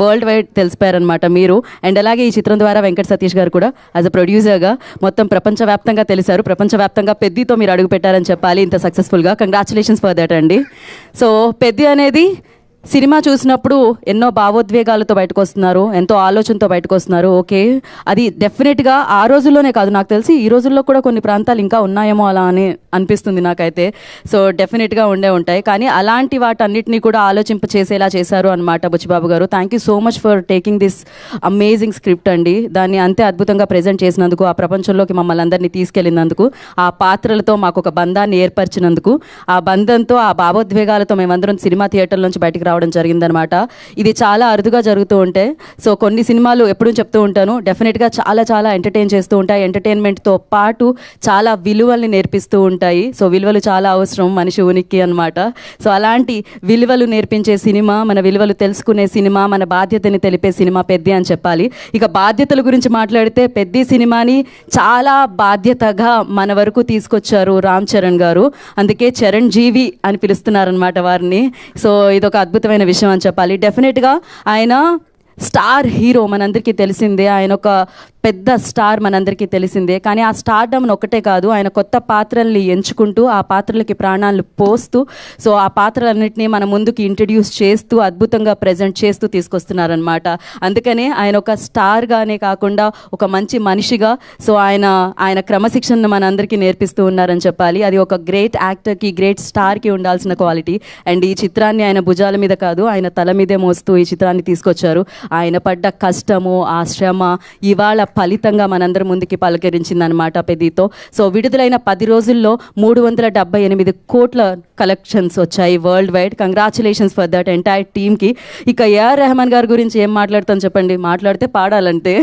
World wide తెలిసిపోయారనమాట మీరు. And అలాగే ఈ చిత్రం ద్వారా వెంకట్ సతీష్ గారు కూడా యాజ్ అ ప్రొడ్యూసర్గా మొత్తం ప్రపంచవ్యాప్తంగా తెలిసారు. ప్రపంచవ్యాప్తంగా పెద్దితో మీరు అడుగు పెట్టారని చెప్పాలి ఇంత సక్సెస్ఫుల్గా. కంగ్రాచులేషన్స్ ఫర్ దట్ అండి. సో పెద్ది అనేది సినిమా చూసినప్పుడు ఎన్నో భావోద్వేగాలతో బయటకు వస్తున్నారు, ఎంతో ఆలోచనతో బయటకు వస్తున్నారు. ఓకే, అది డెఫినెట్గా ఆ రోజుల్లోనే కాదు, నాకు తెలిసి ఈ రోజుల్లో కూడా కొన్ని ప్రాంతాలు ఇంకా ఉన్నాయేమో అలా అని అనిపిస్తుంది నాకైతే. సో డెఫినెట్గా ఉంటాయి, కానీ అలాంటి వాటన్నిటిని కూడా ఆలోచింప చేసేలా చేశారు అనమాట బుచ్చిబాబు గారు. Thank you so much for taking this amazing script అండి. దాన్ని అంతే అద్భుతంగా ప్రజెంట్ చేసినందుకు, ఆ ప్రపంచంలోకి మమ్మల్ని అందరినీ తీసుకెళ్ళినందుకు, ఆ పాత్రలతో మాకు ఒక బంధాన్ని ఏర్పరిచినందుకు, ఆ బంధంతో ఆ భావోద్వేగాలతో మేమందరం సినిమా థియేటర్ నుంచి బయటకు రావడం జరిగిందనమాట. ఇది చాలా అరుదుగా జరుగుతూ ఉంటాయి. సో కొన్ని సినిమాలు ఎప్పుడూ చెప్తూ ఉంటాను, డెఫినెట్గా చాలా చాలా ఎంటర్టైన్ చేస్తూ ఉంటాయి. ఎంటర్టైన్మెంట్తో పాటు చాలా విలువల్ని నేర్పిస్తూ ఉంటాయి. సో విలువలు చాలా అవసరం మనిషి ఉనికి అనమాట. సో అలాంటి విలువలు నేర్పించే సినిమా, మన విలువలు తెలుసుకునే సినిమా, మన బాధ్యతని తెలిపే సినిమా పెద్ది అని చెప్పాలి. ఇక బాధ్యతల గురించి మాట్లాడితే పెద్ది సినిమాని చాలా బాధ్యతగా మన వరకు తీసుకొచ్చారు రామ్ చరణ్ గారు. అందుకే చరణ్ జీవి అని పిలుస్తున్నారనమాట వారిని. సో ఇదొక అద్భుతమైన విషయం అని చెప్పాలి. డెఫినెట్గా ఆయన స్టార్ హీరో మనందరికీ తెలిసిందే, ఆయన ఒక పెద్ద స్టార్ మనందరికీ తెలిసిందే. కానీ ఆ స్టార్డమ్ ఒకటే కాదు, ఆయన కొత్త పాత్రల్ని ఎంచుకుంటూ ఆ పాత్రలకి ప్రాణాలు పోస్తూ, సో ఆ పాత్రలన్నింటినీ మన ముందుకి ఇంట్రడ్యూస్ చేస్తూ అద్భుతంగా ప్రజెంట్ చేస్తూ తీసుకొస్తున్నారనమాట. అందుకనే ఆయన ఒక స్టార్గానే కాకుండా ఒక మంచి మనిషిగా, సో ఆయన క్రమశిక్షణను మనందరికీ నేర్పిస్తూ ఉన్నారని చెప్పాలి. అది ఒక గ్రేట్ యాక్టర్కి, గ్రేట్ స్టార్కి ఉండాల్సిన క్వాలిటీ. అండ్ ఈ చిత్రాన్ని ఆయన భుజాల మీద కాదు, ఆయన తల మీదే మోస్తూ ఈ చిత్రాన్ని తీసుకొచ్చారు. ఆయన పడ్డ కష్టము, ఆ శ్రమ ఇవాళ ఫలితంగా మనందరం ముందుకి పలకరించిందనమాట పెద్దితో. సో విడుదలైన 10 రోజుల్లో 378 కోట్ల కలెక్షన్స్ వచ్చాయి world wide. Congratulations for that entire టీమ్కి. ఇక ఏఆర్ రెహమాన్ గారి గురించి ఏం మాట్లాడతాను చెప్పండి, మాట్లాడితే పాడాలంటే.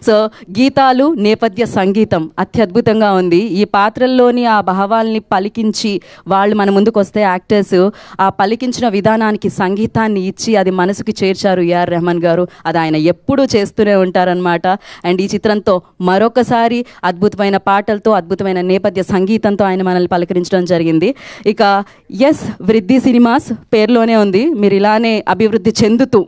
సో గీతాలు, నేపథ్య సంగీతం అత్యద్భుతంగా ఉంది. ఈ పాత్రల్లోని ఆ భావాల్ని పలికించి వాళ్ళు మన ముందుకు వస్తే యాక్టర్స్ ఆ పలికించిన విధానానికి సంగీతాన్ని ఇచ్చి అది మనసుకి చేర్చారు ఏఆర్ రెహమాన్ గారు. అది ఆయన ఎప్పుడూ చేస్తూనే ఉంటారనమాట. అండ్ ఈ చిత్రంతో మరొకసారి అద్భుతమైన పాటలతో, అద్భుతమైన నేపథ్య సంగీతంతో ఆయన మనల్ని పలకరించడం జరిగింది. ఇక వృద్ధి సినిమాస్ పేరులోనే ఉంది, మీరు ఇలానే అభివృద్ధి చెందుతూ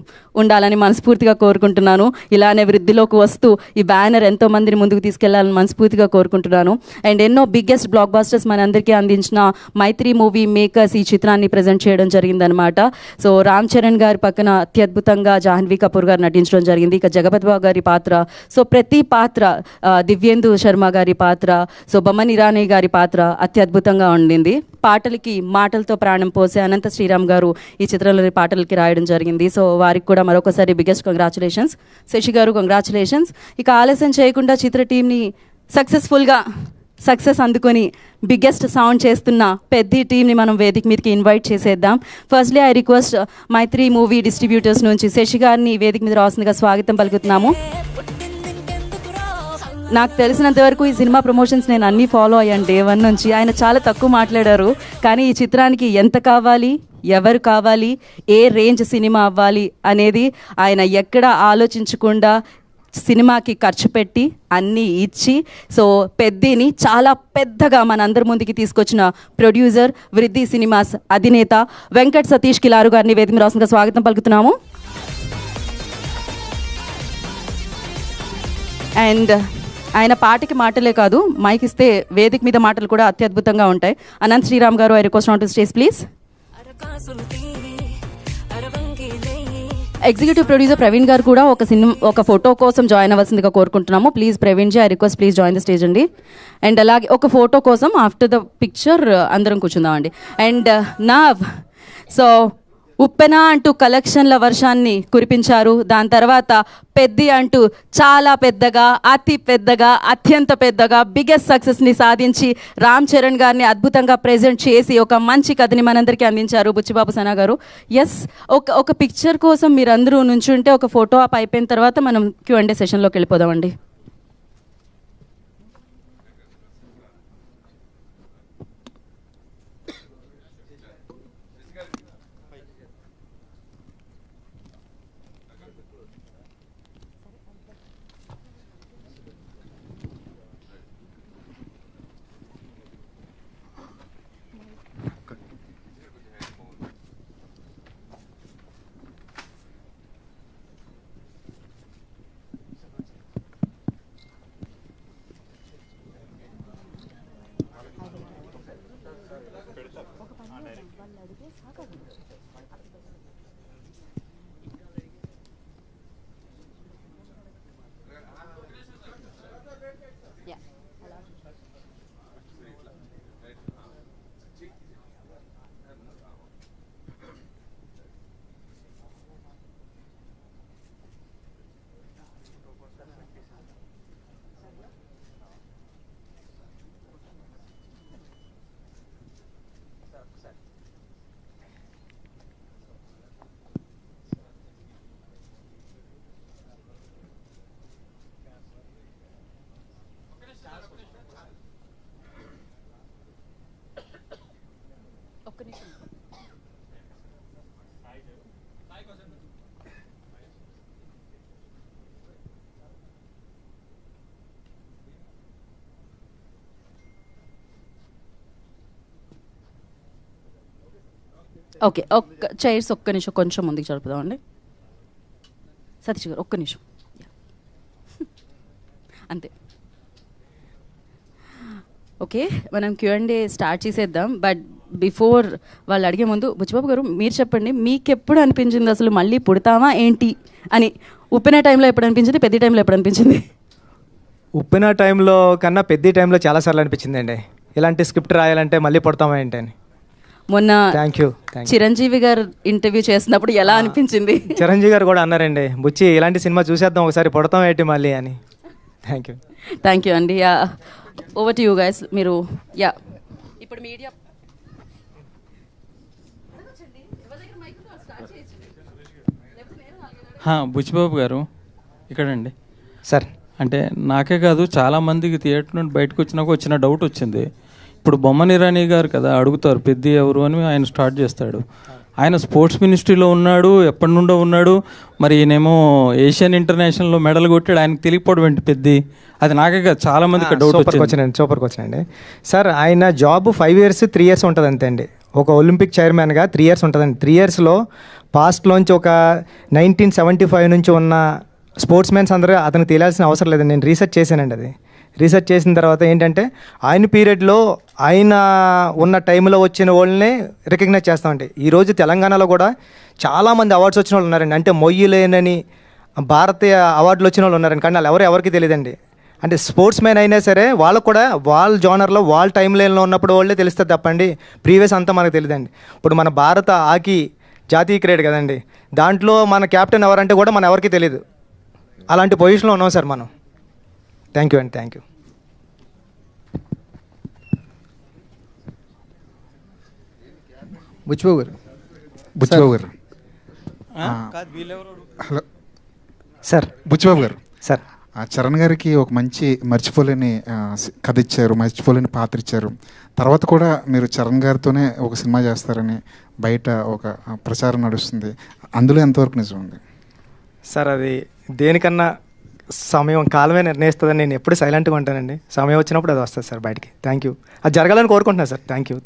ఉండాలని మనస్ఫూర్తిగా కోరుకుంటున్నాను. ఇలానే వృద్ధిలోకి వస్తూ ఈ బ్యానర్ ఎంతో మందిని ముందుకు తీసుకెళ్లాలని మనస్ఫూర్తిగా కోరుకుంటున్నాను. అండ్ ఎన్నో బిగ్గెస్ట్ బ్లాక్ బాస్టర్స్ మనందరికీ అందించిన మైత్రి మూవీ మేకర్స్ ఈ చిత్రాన్ని ప్రజెంట్ చేయడం జరిగిందనమాట. సో రామ్ చరణ్ గారి పక్కన అత్యద్భుతంగా జాహ్నవి కపూర్ గారు నటించడం జరిగింది. ఇక జగపతి బాబు గారి పాత్ర, సో ప్రతి పాత్ర, దివ్యేందు శర్మ గారి పాత్ర, సో బొమ్మన్ ఇరానీ గారి పాత్ర అత్యద్భుతంగా ఉండింది. పాటలకి మాటలతో ప్రాణం పోసే అనంత శ్రీరామ్ గారు ఈ చిత్రంలోని పాటలకి రాయడం జరిగింది. సో వారికి కూడా మరొకసారి బిగ్గెస్ట్ కంగ్రాచులేషన్స్. శశి గారు కంగ్రాచులేషన్స్. ఇక ఆలస్యం చేయకుండా చిత్ర టీంని సక్సెస్ అందుకొని బిగ్గెస్ట్ సౌండ్ చేస్తున్న పెద్ద టీంని మనం వేదిక మీదకి ఇన్వైట్ చేసేద్దాం. Firstly I request Mythri movie distributors నుంచి శశి గారిని వేదిక మీద రావాల్సిందిగా స్వాగతం పలుకుతున్నాము. నాకు తెలిసినంత వరకు ఈ సినిమా ప్రమోషన్స్ నేను అన్నీ ఫాలో అయ్యాను డే 1 నుంచి. ఆయన చాలా తక్కువ మాట్లాడారు, కానీ ఈ చిత్రానికి ఎంత కావాలి, ఎవరు కావాలి, ఏ రేంజ్ సినిమా అవ్వాలి అనేది ఆయన ఎక్కడ ఆలోచించకుండా సినిమాకి ఖర్చు పెట్టి అన్నీ ఇచ్చి, సో పెద్దిని చాలా పెద్దగా మనందరి ముందుకి తీసుకొచ్చిన ప్రొడ్యూసర్, వృద్ధి సినిమాస్ అధినేత వెంకట్ సతీష్ కిలారు గారిని వేదిక మీద రావాల్సిందిగా స్వాగతం పలుకుతున్నాము. అండ్ ఆయన పాటకి మాటలే కాదు, మైక్ ఇస్తే వేదిక మీద మాటలు కూడా అత్యద్భుతంగా ఉంటాయి. అనంత్ శ్రీరామ్ గారు, I request on to stage please. Executive producer Praveen గారు కూడా ఒక ఫోటో కోసం జాయిన్ అవ్వాల్సిందిగా కోరుకుంటున్నాము. Please Praveen ji, I request please join the stage అండి. అండ్ అలాగే ఒక ఫోటో కోసం ఆఫ్టర్ ద పిక్చర్ అందరం కూర్చుందామండి. అండ్ సో ఉప్పెన అంటూ కలెక్షన్ల వర్షాన్ని కురిపించారు. దాని తర్వాత పెద్ది అంటూ చాలా పెద్దగా, అతి పెద్దగా, అత్యంత పెద్దగా బిగ్గెస్ట్ సక్సెస్ని సాధించి రామ్ చరణ్ గారిని అద్భుతంగా ప్రెజెంట్ చేసి ఒక మంచి కథని మనందరికీ అందించారు బుచ్చిబాబు సనా గారు. ఎస్, ఒక పిక్చర్ కోసం మీరందరూ నుంచుంటే ఒక ఫోటో ఆప్ అయిపోయిన తర్వాత మనం Q&A సెషన్లోకి వెళ్ళిపోదామండి. ఓకే, ఒక్క చైర్స్ ఒక్క నిమిషం కొంచెం ముందుకు జరుపుదామండి. సతీష్ గారు ఒక్క నిమిషం, అంతే. ఓకే, మనం Q&A స్టార్ట్ చేసేద్దాం. బట్ బిఫోర్ వాళ్ళు అడిగే ముందు బుచ్చిబాబు గారు మీరు చెప్పండి, మీకు ఎప్పుడు అనిపించింది అసలు మళ్ళీ పుడతామా ఏంటి అని? ఉప్పిన టైంలో ఎప్పుడు అనిపించింది, పెద్ద టైంలో ఎప్పుడు అనిపించింది? ఉప్పిన టైంలో కన్నా పెద్ద టైంలో చాలాసార్లు అనిపించిందండి, ఇలాంటి స్క్రిప్ట్ రాయాలంటే మళ్ళీ పుడతామా ఏంటి అని. మొన్న థ్యాంక్ యూ. చిరంజీవి గారు ఇంటర్వ్యూ చేసినప్పుడు ఎలా అనిపించింది? చిరంజీవి గారు కూడా అన్నారండి, బుచ్చి ఇలాంటి సినిమా చూసేద్దాం ఒకసారి, పుడతాం ఏంటి మళ్ళీ అని. థ్యాంక్ యూ అండి. Yeah, over to you guys. మీరు యా ఇప్పుడు మీడియా బుచ్చిబాబు గారు ఇక్కడండి సార్. అంటే నాకే కాదు చాలామందికి థియేటర్ నుండి బయటకు వచ్చినాక వచ్చిన డౌట్ వచ్చింది. ఇప్పుడు బొమ్మన ఇరానీ గారు కదా అడుగుతారు పెద్ద ఎవరు అని, ఆయన స్టార్ట్ చేస్తాడు. ఆయన స్పోర్ట్స్ మినిస్ట్రీలో ఉన్నాడు, ఎప్పటి నుండో ఉన్నాడు. మరి ఈయనేమో ఏషియన్ ఇంటర్నేషనల్లో మెడల్ కొట్టాడు, ఆయనకు తెలియకపోవడం ఏంటి పెద్ద? అది నాకే కాదు చాలా మందికి డౌట్ వచ్చింది. సూపర్కి వచ్చినండి సార్. ఆయన జాబ్ 5 years 3 years ఉంటుంది అంతే అండి. ఒక ఒలింపిక్ చైర్మన్గా 3 years ఉంటుందండి. 3 yearsలో పాస్ట్లోంచి ఒక 1975 నుంచి ఉన్న స్పోర్ట్స్ మెన్స్ అందరూ అతనికి తెలియాల్సిన అవసరం లేదండి. నేను రీసెర్చ్ చేశానండి. అది రీసెర్చ్ చేసిన తర్వాత ఏంటంటే ఆయన పీరియడ్లో ఆయన ఉన్న టైంలో వచ్చిన వాళ్ళని రికగ్నైజ్ చేస్తామండి. ఈరోజు తెలంగాణలో కూడా చాలామంది అవార్డ్స్ వచ్చిన వాళ్ళు ఉన్నారండి. అంటే మొయ్యలేనని భారతీయ అవార్డులు వచ్చిన వాళ్ళు ఉన్నారండి, కానీ వాళ్ళు ఎవరికి తెలియదండి. అంటే స్పోర్ట్స్ మ్యాన్ అయినా సరే వాళ్ళకు కూడా వాళ్ళ జోనర్లో వాళ్ళ టైం లైన్లో ఉన్నప్పుడు వాళ్ళే తెలుస్తుంది తప్పండి, ప్రీవియస్ అంతా మనకు తెలియదండి. ఇప్పుడు మన భారత హాకీ జాతీయ క్రీడ కదండి, దాంట్లో మన కెప్టెన్ ఎవరంటే కూడా మన ఎవరికి తెలియదు. అలాంటి పొజిషన్లో ఉన్నాం సార్ మనం. థ్యాంక్ యూ అండి. Thank you. బుచ్చిబాబు గారు హలో సార్. బుచ్చిబాబు గారు సార్, చరణ్ గారికి ఒక మంచి మర్చిపోలేని కథ ఇచ్చారు, మర్చిపోలేని పాత్ర ఇచ్చారు. తర్వాత కూడా మీరు చరణ్ గారితోనే ఒక సినిమా చేస్తారని బయట ఒక ప్రచారం నడుస్తుంది, అందులో ఎంతవరకు నిజం ఉంది సార్? అది దేనికన్నా సమయం కాలమే నిర్ణయిస్తుందని నేను ఎప్పుడు సైలెంట్గా ఉంటానండి. సమయం వచ్చినప్పుడు అది వస్తుంది సార్ బయటికి. Thank you. అది జరగాలని కోరుకుంటున్నాను సార్. Thank you.